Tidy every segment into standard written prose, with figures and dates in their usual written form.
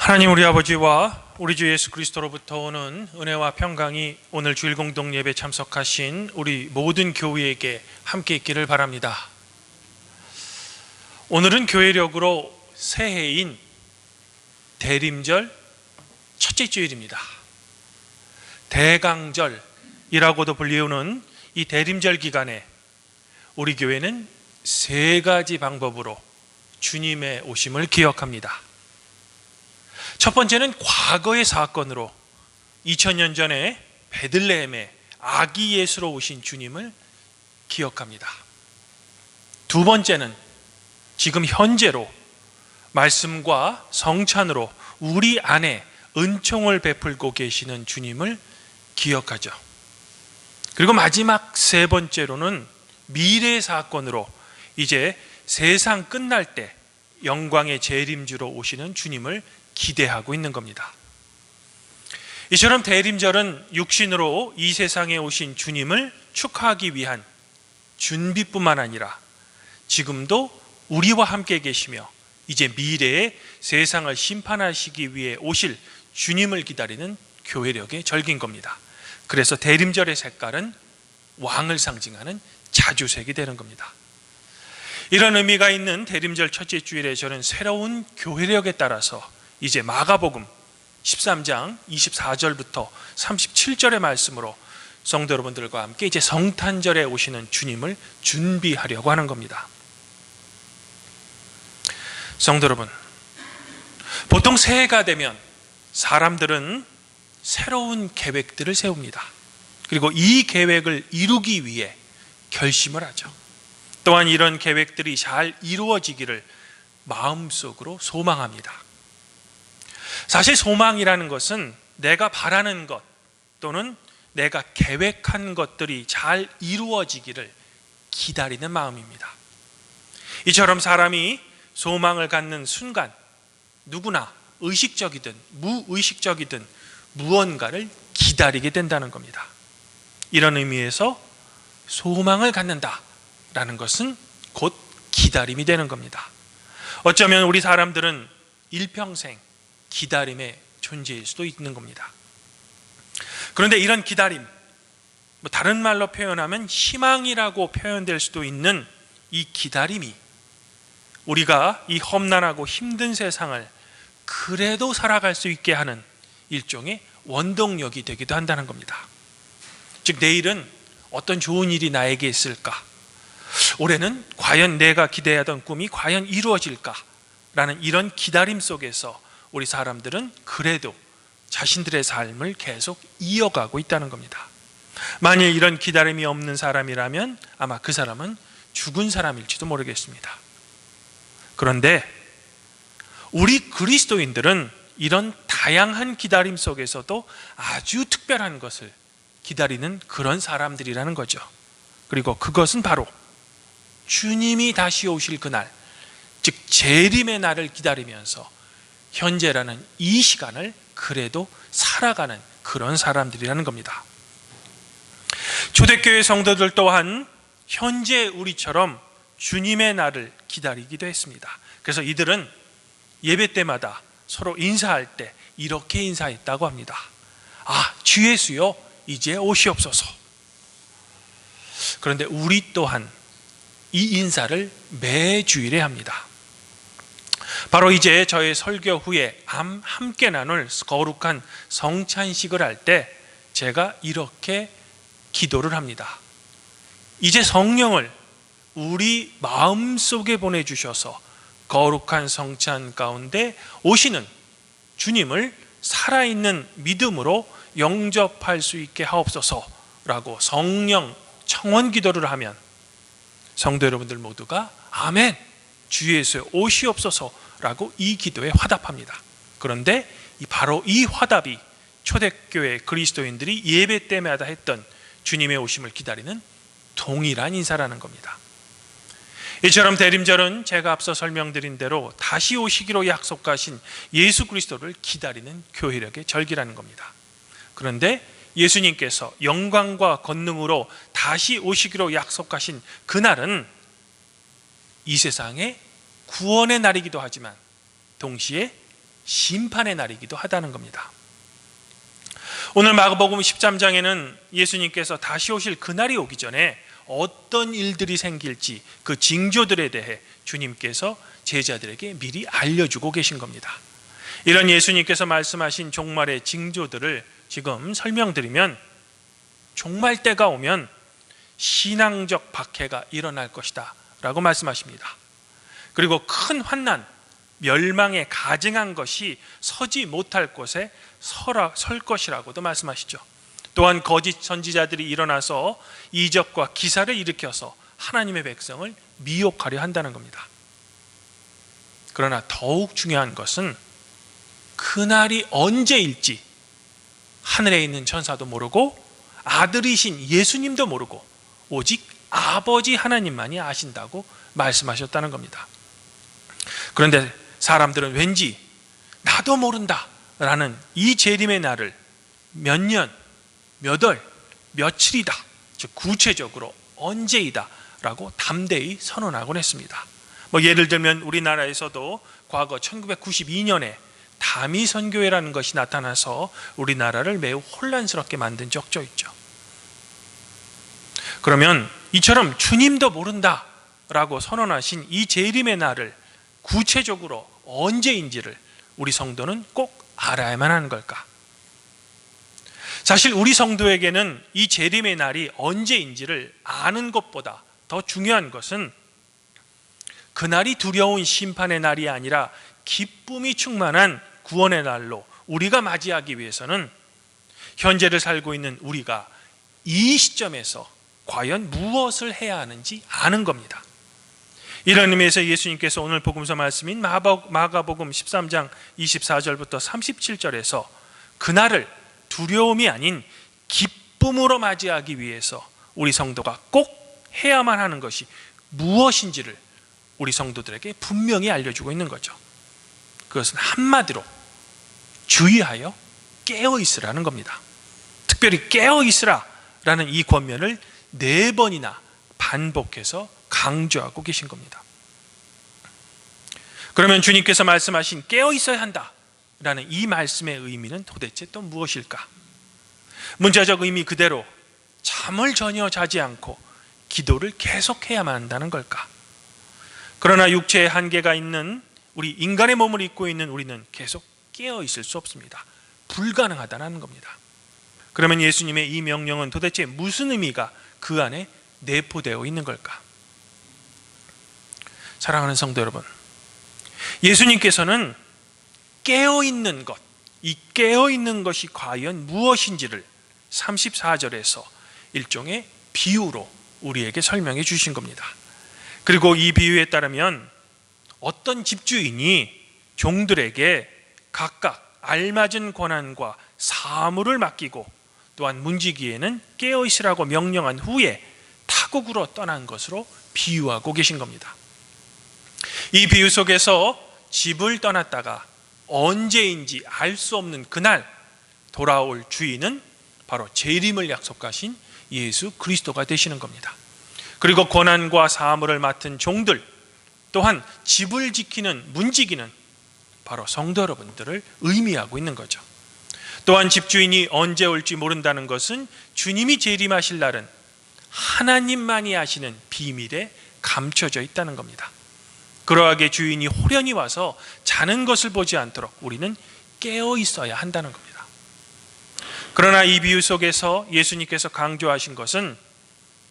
하나님 우리 아버지와 우리 주 예수 그리스도로부터 오는 은혜와 평강이 오늘 주일 공동 예배 참석하신 우리 모든 교회에게 함께 있기를 바랍니다. 오늘은 교회력으로 새해인 대림절 첫째 주일입니다. 대강절이라고도 불리우는 이 대림절 기간에 우리 교회는 세 가지 방법으로 주님의 오심을 기억합니다. 첫 번째는 과거의 사건으로 2000년 전에 베들레헴에 아기 예수로 오신 주님을 기억합니다. 두 번째는 지금 현재로 말씀과 성찬으로 우리 안에 은총을 베풀고 계시는 주님을 기억하죠. 그리고 마지막 세 번째로는 미래의 사건으로 이제 세상 끝날 때 영광의 재림주로 오시는 주님을 기대하고 있는 겁니다. 이처럼 대림절은 육신으로 이 세상에 오신 주님을 축하하기 위한 준비뿐만 아니라 지금도 우리와 함께 계시며 이제 미래에 세상을 심판하시기 위해 오실 주님을 기다리는 교회력의 절기인 겁니다. 그래서 대림절의 색깔은 왕을 상징하는 자주색이 되는 겁니다. 이런 의미가 있는 대림절 첫째 주일에 저는 새로운 교회력에 따라서 이제 마가복음 13장 24절부터 37절의 말씀으로 성도 여러분들과 함께 이제 성탄절에 오시는 주님을 준비하려고 하는 겁니다. 성도 여러분, 보통 새해가 되면 사람들은 새로운 계획들을 세웁니다. 그리고 이 계획을 이루기 위해 결심을 하죠. 또한 이런 계획들이 잘 이루어지기를 마음속으로 소망합니다. 사실 소망이라는 것은 내가 바라는 것 또는 내가 계획한 것들이 잘 이루어지기를 기다리는 마음입니다. 이처럼 사람이 소망을 갖는 순간 누구나 의식적이든 무의식적이든 무언가를 기다리게 된다는 겁니다. 이런 의미에서 소망을 갖는다라는 것은 곧 기다림이 되는 겁니다. 어쩌면 우리 사람들은 일평생 기다림의 존재일 수도 있는 겁니다. 그런데 이런 기다림, 다른 말로 표현하면 희망이라고 표현될 수도 있는 이 기다림이 우리가 이 험난하고 힘든 세상을 그래도 살아갈 수 있게 하는 일종의 원동력이 되기도 한다는 겁니다. 즉 내일은 어떤 좋은 일이 나에게 있을까? 올해는 과연 내가 기대하던 꿈이 과연 이루어질까? 라는 이런 기다림 속에서 우리 사람들은 그래도 자신들의 삶을 계속 이어가고 있다는 겁니다. 만일 이런 기다림이 없는 사람이라면 아마 그 사람은 죽은 사람일지도 모르겠습니다. 그런데 우리 그리스도인들은 이런 다양한 기다림 속에서도 아주 특별한 것을 기다리는 그런 사람들이라는 거죠. 그리고 그것은 바로 주님이 다시 오실 그날, 즉 재림의 날을 기다리면서 현재라는 이 시간을 그래도 살아가는 그런 사람들이라는 겁니다. 초대교회 성도들 또한 현재 우리처럼 주님의 날을 기다리기도 했습니다. 그래서 이들은 예배 때마다 서로 인사할 때 이렇게 인사했다고 합니다. 주 예수여 이제 오시옵소서. 그런데 우리 또한 이 인사를 매주일에 합니다. 바로 이제 저의 설교 후에 함께 나눌 거룩한 성찬식을 할 때 제가 이렇게 기도를 합니다. 이제 성령을 우리 마음속에 보내주셔서 거룩한 성찬 가운데 오시는 주님을 살아있는 믿음으로 영접할 수 있게 하옵소서라고 성령 청원 기도를 하면 성도 여러분들 모두가 아멘 주 예수의 오시옵소서라고 이 기도에 화답합니다. 그런데 바로 이 화답이 초대교회 그리스도인들이 예배 때마다 했던 주님의 오심을 기다리는 동일한 인사라는 겁니다. 이처럼 대림절은 제가 앞서 설명드린 대로 다시 오시기로 약속하신 예수 그리스도를 기다리는 교회력의 절기라는 겁니다. 그런데 예수님께서 영광과 권능으로 다시 오시기로 약속하신 그날은 이 세상의 구원의 날이기도 하지만 동시에 심판의 날이기도 하다는 겁니다. 오늘 마가복음 13장에는 예수님께서 다시 오실 그날이 오기 전에 어떤 일들이 생길지 그 징조들에 대해 주님께서 제자들에게 미리 알려주고 계신 겁니다. 이런 예수님께서 말씀하신 종말의 징조들을 지금 설명드리면 종말 때가 오면 신앙적 박해가 일어날 것이다 라고 말씀하십니다. 그리고 큰 환난, 멸망에 가증한 것이 서지 못할 곳에 설 것이라고도 말씀하시죠. 또한 거짓 선지자들이 일어나서 이적과 기사를 일으켜서 하나님의 백성을 미혹하려 한다는 겁니다. 그러나 더욱 중요한 것은 그날이 언제일지 하늘에 있는 천사도 모르고 아들이신 예수님도 모르고 오직 아버지 하나님만이 아신다고 말씀하셨다는 겁니다. 그런데 사람들은 왠지 나도 모른다 라는 이 재림의 날을 몇 년, 몇 월, 며칠이다, 즉 구체적으로 언제이다 라고 담대히 선언하곤 했습니다. 예를 들면 우리나라에서도 과거 1992년에 다미선교회라는 것이 나타나서 우리나라를 매우 혼란스럽게 만든 적도 있죠. 그러면 이처럼 주님도 모른다 라고 선언하신 이 재림의 날을 구체적으로 언제인지를 우리 성도는 꼭 알아야만 하는 걸까? 사실 우리 성도에게는 이 재림의 날이 언제인지를 아는 것보다 더 중요한 것은 그날이 두려운 심판의 날이 아니라 기쁨이 충만한 구원의 날로 우리가 맞이하기 위해서는 현재를 살고 있는 우리가 이 시점에서 과연 무엇을 해야 하는지 아는 겁니다. 이런 의미에서 예수님께서 오늘 복음서 말씀인 마가복음 13장 24절부터 37절에서 그날을 두려움이 아닌 기쁨으로 맞이하기 위해서 우리 성도가 꼭 해야만 하는 것이 무엇인지를 우리 성도들에게 분명히 알려주고 있는 거죠. 그것은 한마디로 주의하여 깨어있으라는 겁니다. 특별히 깨어있으라라는 이 권면을 4번이나 반복해서 강조하고 계신 겁니다. 그러면 주님께서 말씀하신 깨어있어야 한다라는 이 말씀의 의미는 도대체 또 무엇일까? 문자적 의미 그대로 잠을 전혀 자지 않고 기도를 계속해야만 한다는 걸까? 그러나 육체의 한계가 있는 우리 인간의 몸을 입고 있는 우리는 계속 깨어있을 수 없습니다. 불가능하다는 겁니다. 그러면 예수님의 이 명령은 도대체 무슨 의미가 그 안에 내포되어 있는 걸까? 사랑하는 성도 여러분, 예수님께서는 깨어있는 것, 이 깨어있는 것이 과연 무엇인지를 34절에서 일종의 비유로 우리에게 설명해 주신 겁니다. 그리고 이 비유에 따르면 어떤 집주인이 종들에게 각각 알맞은 권한과 사물을 맡기고 또한 문지기에는 깨어있으라고 명령한 후에 타국으로 떠난 것으로 비유하고 계신 겁니다. 이 비유 속에서 집을 떠났다가 언제인지 알 수 없는 그날 돌아올 주인은 바로 재림을 약속하신 예수 그리스도가 되시는 겁니다. 그리고 권한과 사물을 맡은 종들 또한 집을 지키는 문지기는 바로 성도 여러분들을 의미하고 있는 거죠. 또한 집주인이 언제 올지 모른다는 것은 주님이 재림하실 날은 하나님만이 아시는 비밀에 감춰져 있다는 겁니다. 그러하게 주인이 호련히 와서 자는 것을 보지 않도록 우리는 깨어 있어야 한다는 겁니다. 그러나 이 비유 속에서 예수님께서 강조하신 것은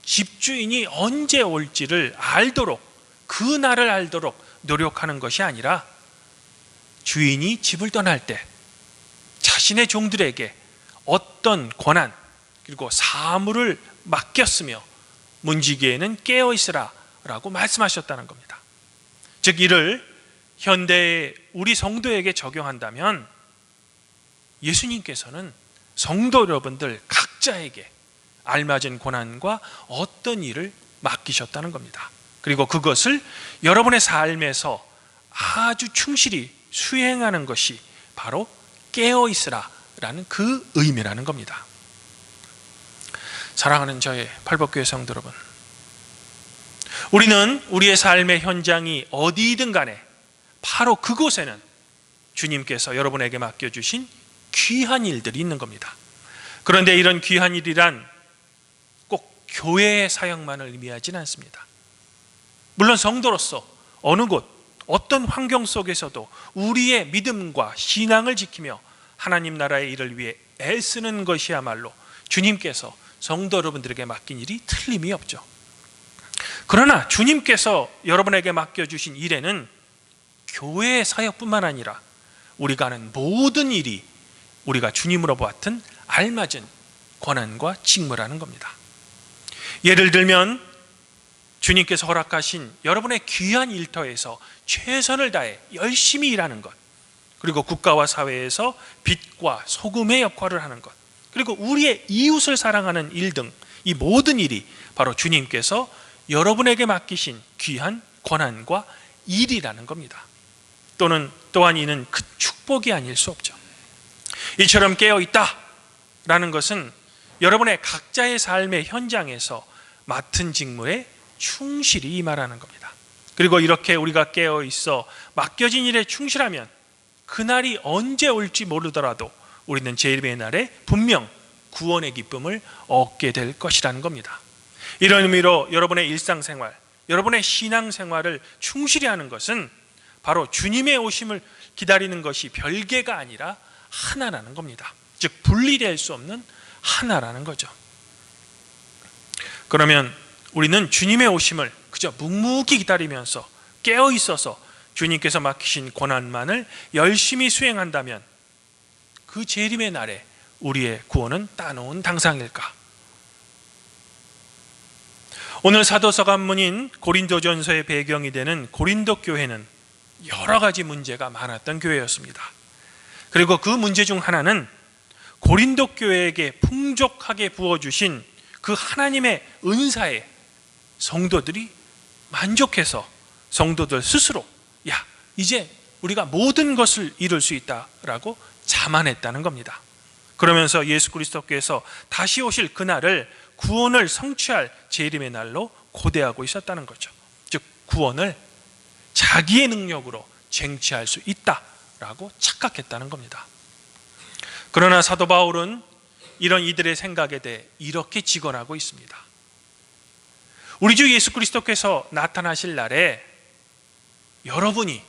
집주인이 언제 올지를 알도록, 그 날을 알도록 노력하는 것이 아니라 주인이 집을 떠날 때 자신의 종들에게 어떤 권한 그리고 사물을 맡겼으며 문지기에는 깨어있으라 라고 말씀하셨다는 겁니다. 즉 이를 현대의 우리 성도에게 적용한다면 예수님께서는 성도 여러분들 각자에게 알맞은 권한과 어떤 일을 맡기셨다는 겁니다. 그리고 그것을 여러분의 삶에서 아주 충실히 수행하는 것이 바로 깨어있으라라는 그 의미라는 겁니다. 사랑하는 저의 팔복교회 성도 여러분, 우리는 우리의 삶의 현장이 어디이든 간에 바로 그곳에는 주님께서 여러분에게 맡겨주신 귀한 일들이 있는 겁니다. 그런데 이런 귀한 일이란 꼭 교회의 사역만을 의미하지는 않습니다. 물론 성도로서 어느 곳, 어떤 환경 속에서도 우리의 믿음과 신앙을 지키며 하나님 나라의 일을 위해 애쓰는 것이야말로 주님께서 성도 여러분들에게 맡긴 일이 틀림이 없죠. 그러나 주님께서 여러분에게 맡겨주신 일에는 교회의 사역뿐만 아니라 우리가 하는 모든 일이 우리가 주님으로 보았던 알맞은 권한과 직무라는 겁니다. 예를 들면 주님께서 허락하신 여러분의 귀한 일터에서 최선을 다해 열심히 일하는 것, 그리고 국가와 사회에서 빛과 소금의 역할을 하는 것, 그리고 우리의 이웃을 사랑하는 일 등 이 모든 일이 바로 주님께서 여러분에게 맡기신 귀한 권한과 일이라는 겁니다. 또한 이는 그 축복이 아닐 수 없죠. 이처럼 깨어있다라는 것은 여러분의 각자의 삶의 현장에서 맡은 직무에 충실히 임하라는 겁니다. 그리고 이렇게 우리가 깨어있어 맡겨진 일에 충실하면 그날이 언제 올지 모르더라도 우리는 제1의 날에 분명 구원의 기쁨을 얻게 될 것이라는 겁니다. 이런 의미로 여러분의 일상생활, 여러분의 신앙생활을 충실히 하는 것은 바로 주님의 오심을 기다리는 것이 별개가 아니라 하나라는 겁니다. 즉 분리될 수 없는 하나라는 거죠. 그러면 우리는 주님의 오심을 그저 묵묵히 기다리면서 깨어 있어서 주님께서 맡기신 권한만을 열심히 수행한다면 그 재림의 날에 우리의 구원은 따놓은 당상일까? 오늘 사도서관문인 고린도전서의 배경이 되는 고린도 교회는 여러 가지 문제가 많았던 교회였습니다. 그리고 그 문제 중 하나는 고린도 교회에게 풍족하게 부어주신 그 하나님의 은사에 성도들이 만족해서 성도들 스스로 이제 우리가 모든 것을 이룰 수 있다라고 자만했다는 겁니다. 그러면서 예수 그리스도께서 다시 오실 그날을 구원을 성취할 재림의 날로 고대하고 있었다는 거죠. 즉 구원을 자기의 능력으로 쟁취할 수 있다라고 착각했다는 겁니다. 그러나 사도 바울은 이런 이들의 생각에 대해 이렇게 직언하고 있습니다. 우리 주 예수 그리스도께서 나타나실 날에 여러분이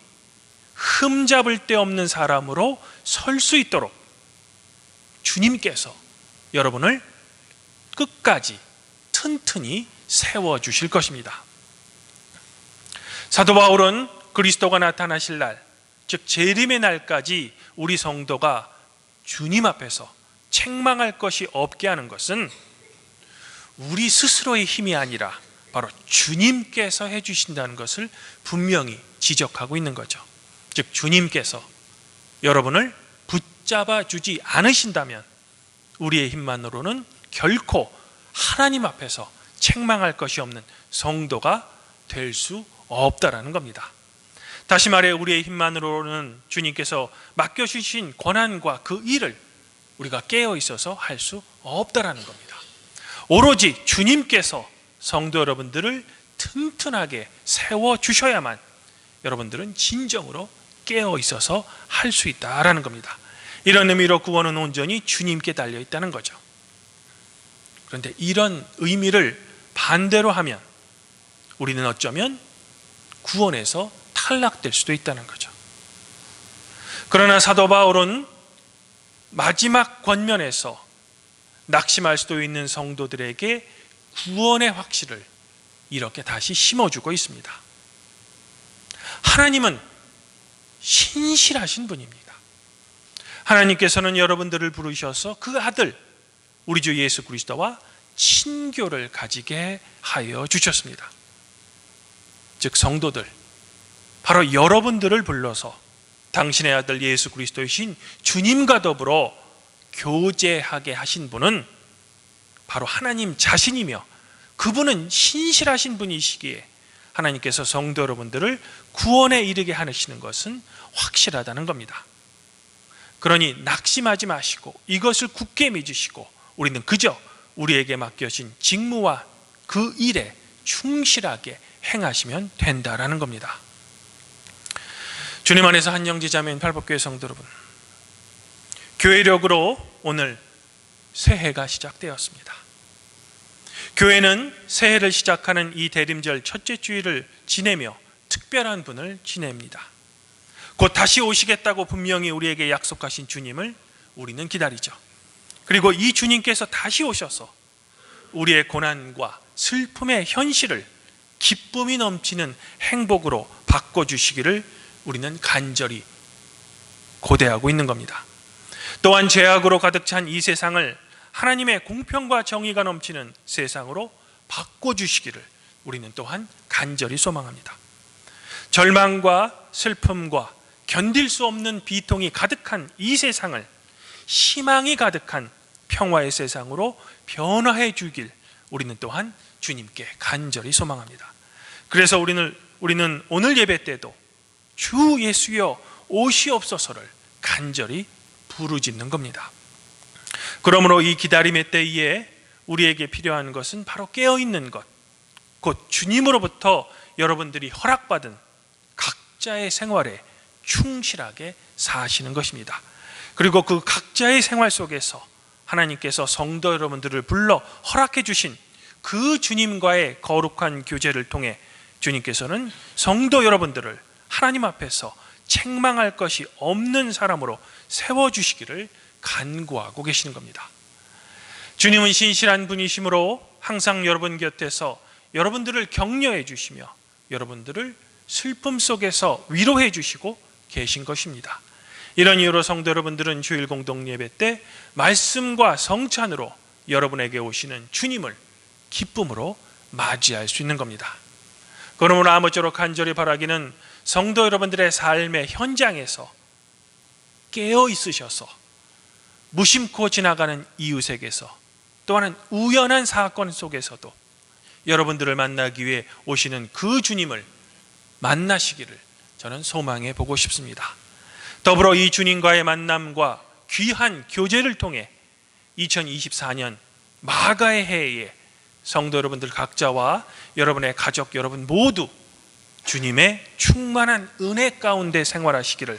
흠잡을 데 없는 사람으로 설 수 있도록 주님께서 여러분을 끝까지 튼튼히 세워주실 것입니다. 사도 바울은 그리스도가 나타나실 날, 즉 재림의 날까지 우리 성도가 주님 앞에서 책망할 것이 없게 하는 것은 우리 스스로의 힘이 아니라 바로 주님께서 해주신다는 것을 분명히 지적하고 있는 거죠. 즉 주님께서 여러분을 붙잡아 주지 않으신다면 우리의 힘만으로는 결코 하나님 앞에서 책망할 것이 없는 성도가 될 수 없다라는 겁니다. 다시 말해 우리의 힘만으로는 주님께서 맡겨주신 권한과 그 일을 우리가 깨어 있어서 할 수 없다라는 겁니다. 오로지 주님께서 성도 여러분들을 튼튼하게 세워주셔야만 여러분들은 진정으로 깨어 있어서 할 수 있다라는 겁니다. 이런 의미로 구원은 온전히 주님께 달려 있다는 거죠. 그런데 이런 의미를 반대로 하면 우리는 어쩌면 구원에서 탈락될 수도 있다는 거죠. 그러나 사도 바울은 마지막 권면에서 낙심할 수도 있는 성도들에게 구원의 확신을 이렇게 다시 심어주고 있습니다. 하나님은 신실하신 분입니다. 하나님께서는 여러분들을 부르셔서 그 아들 우리 주 예수 그리스도와 친교를 가지게 하여 주셨습니다. 즉 성도들, 바로 여러분들을 불러서 당신의 아들 예수 그리스도이신 주님과 더불어 교제하게 하신 분은 바로 하나님 자신이며 그분은 신실하신 분이시기에 하나님께서 성도 여러분들을 구원에 이르게 하시는 것은 확실하다는 겁니다. 그러니 낙심하지 마시고 이것을 굳게 믿으시고 우리는 그저 우리에게 맡겨진 직무와 그 일에 충실하게 행하시면 된다라는 겁니다. 주님 안에서 한 형제자매인 팔복교회 성도 여러분, 교회력으로 오늘 새해가 시작되었습니다. 교회는 새해를 시작하는 이 대림절 첫째 주일을 지내며 특별한 분을 지냅니다. 곧 다시 오시겠다고 분명히 우리에게 약속하신 주님을 우리는 기다리죠. 그리고 이 주님께서 다시 오셔서 우리의 고난과 슬픔의 현실을 기쁨이 넘치는 행복으로 바꿔주시기를 우리는 간절히 고대하고 있는 겁니다. 또한 죄악으로 가득 찬 이 세상을 하나님의 공평과 정의가 넘치는 세상으로 바꿔주시기를 우리는 또한 간절히 소망합니다. 절망과 슬픔과 견딜 수 없는 비통이 가득한 이 세상을 희망이 가득한 평화의 세상으로 변화해 주길 우리는 또한 주님께 간절히 소망합니다. 그래서 우리는 오늘 예배 때도 주 예수여 오시옵소서를 간절히 부르짖는 겁니다. 그러므로 이 기다림의 때에 우리에게 필요한 것은 바로 깨어있는 것, 곧 주님으로부터 여러분들이 허락받은 각자의 생활에 충실하게 사시는 것입니다. 그리고 그 각자의 생활 속에서 하나님께서 성도 여러분들을 불러 허락해 주신 그 주님과의 거룩한 교제를 통해 주님께서는 성도 여러분들을 하나님 앞에서 책망할 것이 없는 사람으로 세워주시기를 간구하고 계시는 겁니다. 주님은 신실한 분이시므로 항상 여러분 곁에서 여러분들을 격려해 주시며 여러분들을 슬픔 속에서 위로해 주시고 계신 것입니다. 이런 이유로 성도 여러분들은 주일 공동 예배 때 말씀과 성찬으로 여러분에게 오시는 주님을 기쁨으로 맞이할 수 있는 겁니다. 그러므로 아무쪼록 간절히 바라기는 성도 여러분들의 삶의 현장에서 깨어 있으셔서 무심코 지나가는 이웃에게서 또한 우연한 사건 속에서도 여러분들을 만나기 위해 오시는 그 주님을 만나시기를 저는 소망해 보고 싶습니다. 더불어 이 주님과의 만남과 귀한 교제를 통해 2024년 마가의 해에 성도 여러분들 각자와 여러분의 가족 여러분 모두 주님의 충만한 은혜 가운데 생활하시기를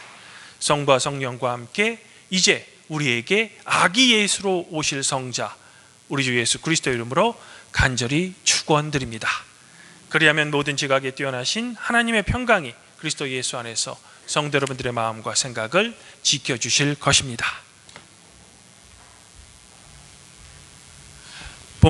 성부와 성령과 함께 이제 우리에게 아기 예수로 오실 성자 우리 주 예수 그리스도의 이름으로 간절히 축원드립니다. 그리하면 모든 지각에 뛰어나신 하나님의 평강이 그리스도 예수 안에서 성도 여러분들의 마음과 생각을 지켜주실 것입니다.